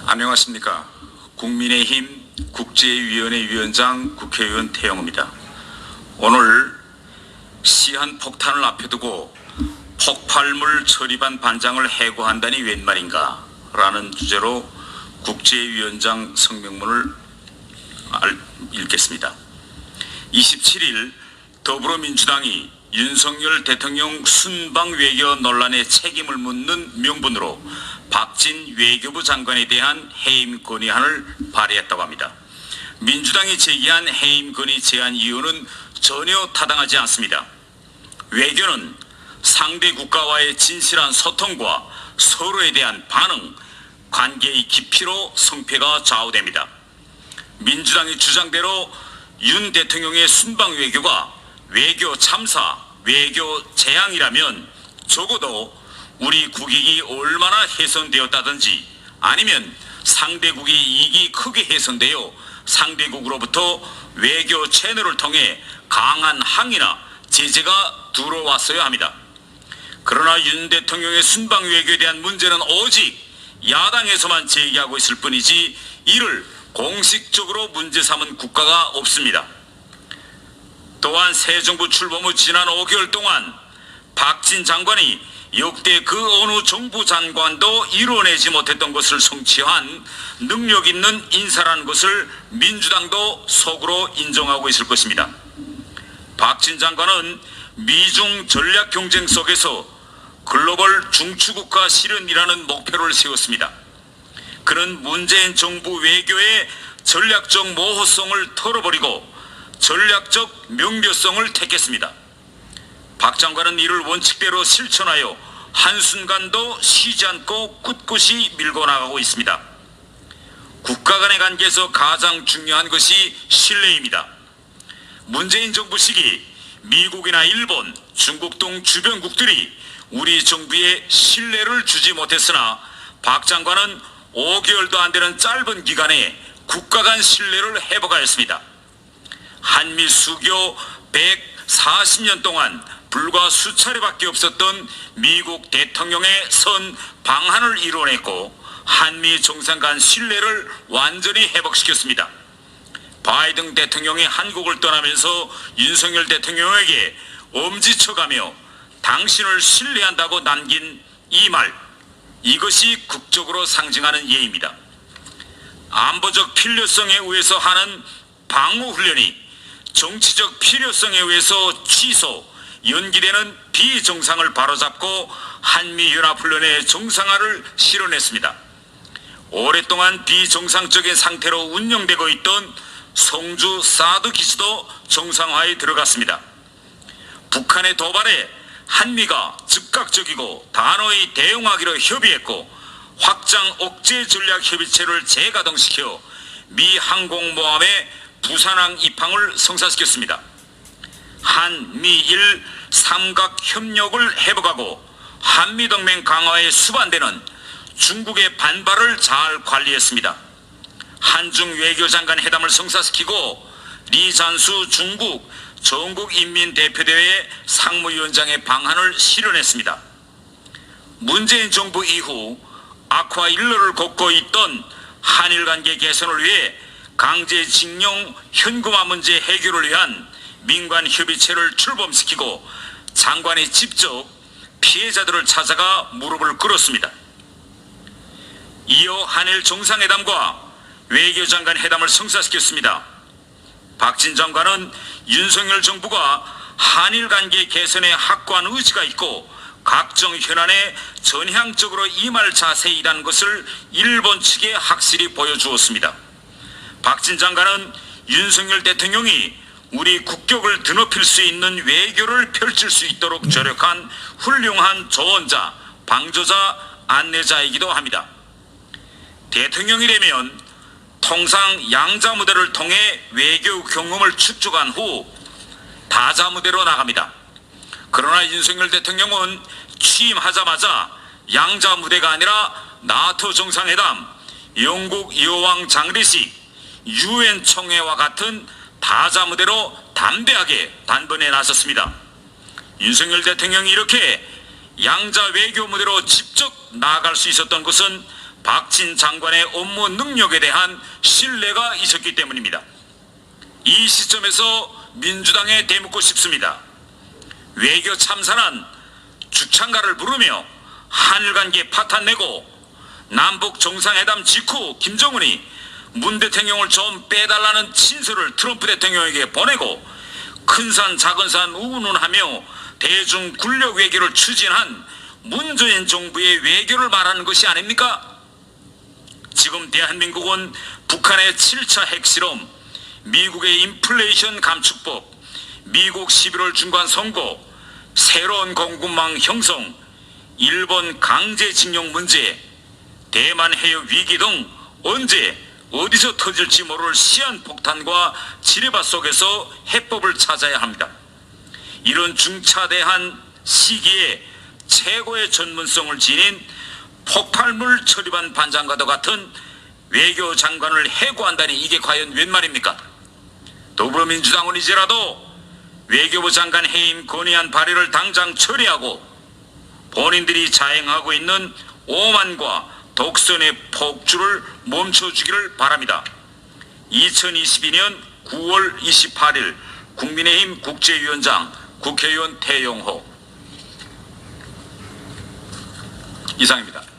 안녕하십니까. 국민의힘 국제위원회 위원장 국회의원 태영호입니다. 오늘 시한폭탄을 앞에 두고 폭발물 처리반 반장을 해고한다니 웬 말인가 라는 주제로 국제위원장 성명문을 읽겠습니다. 27일 더불어민주당이 윤석열 대통령 순방 외교 논란에 책임을 묻는 명분으로 박진 외교부 장관에 대한 해임 건의안을 발의했다고 합니다. 민주당이 제기한 해임 건의 제안 이유는 전혀 타당하지 않습니다. 외교는 상대 국가와의 진실한 소통과 서로에 대한 반응, 관계의 깊이로 성패가 좌우됩니다. 민주당의 주장대로 윤 대통령의 순방 외교가 외교 참사, 외교 재앙이라면 적어도 우리 국익이 얼마나 훼손되었다든지 아니면 상대국의 이익이 크게 훼손되어 상대국으로부터 외교 채널을 통해 강한 항의나 제재가 들어왔어야 합니다. 그러나 윤 대통령의 순방 외교에 대한 문제는 오직 야당에서만 제기하고 있을 뿐이지 이를 공식적으로 문제 삼은 국가가 없습니다. 또한 새 정부 출범 후 지난 5개월 동안 박진 장관이 역대 그 어느 정부 장관도 이뤄내지 못했던 것을 성취한 능력 있는 인사라는 것을 민주당도 속으로 인정하고 있을 것입니다. 박진 장관은 미중 전략 경쟁 속에서 글로벌 중추국가 실현이라는 목표를 세웠습니다. 그는 문재인 정부 외교의 전략적 모호성을 털어버리고 전략적 명료성을 택했습니다. 박 장관은 이를 원칙대로 실천하여 한순간도 쉬지 않고 꿋꿋이 밀고 나가고 있습니다. 국가 간의 관계에서 가장 중요한 것이 신뢰입니다. 문재인 정부 시기 미국이나 일본, 중국 등 주변국들이 우리 정부에 신뢰를 주지 못했으나 박 장관은 5개월도 안 되는 짧은 기간에 국가 간 신뢰를 회복하였습니다. 한미 수교 140년 동안 불과 수차례밖에 없었던 미국 대통령의 선 방한을 이뤄냈고 한미 정상 간 신뢰를 완전히 회복시켰습니다. 바이든 대통령이 한국을 떠나면서 윤석열 대통령에게 엄지쳐가며 당신을 신뢰한다고 남긴 이 말, 이것이 국적으로 상징하는 예입니다. 안보적 필요성에 의해서 하는 방어훈련이 정치적 필요성에 의해서 취소, 연기되는 비정상을 바로잡고 한미연합훈련의 정상화를 실현했습니다. 오랫동안 비정상적인 상태로 운영되고 있던 성주 사드 기지도 정상화에 들어갔습니다. 북한의 도발에 한미가 즉각적이고 단호히 대응하기로 협의했고 확장 억제 전략 협의체를 재가동시켜 미 항공모함의 부산항 입항을 성사시켰습니다. 한미일 삼각 협력을 회복하고 한미동맹 강화에 수반되는 중국의 반발을 잘 관리했습니다. 한중 외교장관 회담을 성사시키고 리잔수 중국 전국인민대표대회 상무위원장의 방한을 실현했습니다. 문재인 정부 이후 악화 일로를 걷고 있던 한일관계 개선을 위해 강제징용 현금화 문제 해결을 위한 민관협의체를 출범시키고 장관이 직접 피해자들을 찾아가 무릎을 꿇었습니다. 이어 한일 정상회담과 외교장관 회담을 성사시켰습니다. 박진 장관은 윤석열 정부가 한일관계 개선에 확고한 의지가 있고 각종 현안에 전향적으로 임할 자세이라는 것을 일본 측에 확실히 보여주었습니다. 박진 장관은 윤석열 대통령이 우리 국격을 드높일 수 있는 외교를 펼칠 수 있도록 조력한 훌륭한 조언자, 방조자, 안내자이기도 합니다. 대통령이 되면 통상 양자무대를 통해 외교 경험을 축적한 후 다자무대로 나갑니다. 그러나 윤석열 대통령은 취임하자마자 양자무대가 아니라 나토 정상회담, 영국 여왕 장례식, UN 총회와 같은 다자무대로 담대하게 단번에 나섰습니다. 윤석열 대통령이 이렇게 양자 외교 무대로 직접 나아갈 수 있었던 것은 박진 장관의 업무 능력에 대한 신뢰가 있었기 때문입니다. 이 시점에서 민주당에 대묻고 싶습니다. 외교 참사는 주창가를 부르며 한일관계 파탄내고 남북 정상회담 직후 김정은이 문 대통령을 좀 빼달라는 친서를 트럼프 대통령에게 보내고 큰산 작은산 운운하며 대중 군력 외교를 추진한 문재인 정부의 외교를 말하는 것이 아닙니까? 지금 대한민국은 북한의 7차 핵실험, 미국의 인플레이션 감축법, 미국 11월 중간 선거, 새로운 공급망 형성, 일본 강제징용 문제, 대만 해역 위기 등 언제 어디서 터질지 모를 시한폭탄과 지뢰밭 속에서 해법을 찾아야 합니다. 이런 중차대한 시기에 최고의 전문성을 지닌 폭발물 처리반 반장과도 같은 외교장관을 해고한다니 이게 과연 웬 말입니까? 더불어민주당은 이제라도 외교부 장관 해임 건의안 발의를 당장 처리하고 본인들이 자행하고 있는 오만과 독선의 폭주를 멈춰주기를 바랍니다. 2022년 9월 28일 국민의힘 국제위원장 국회의원 태영호 이상입니다.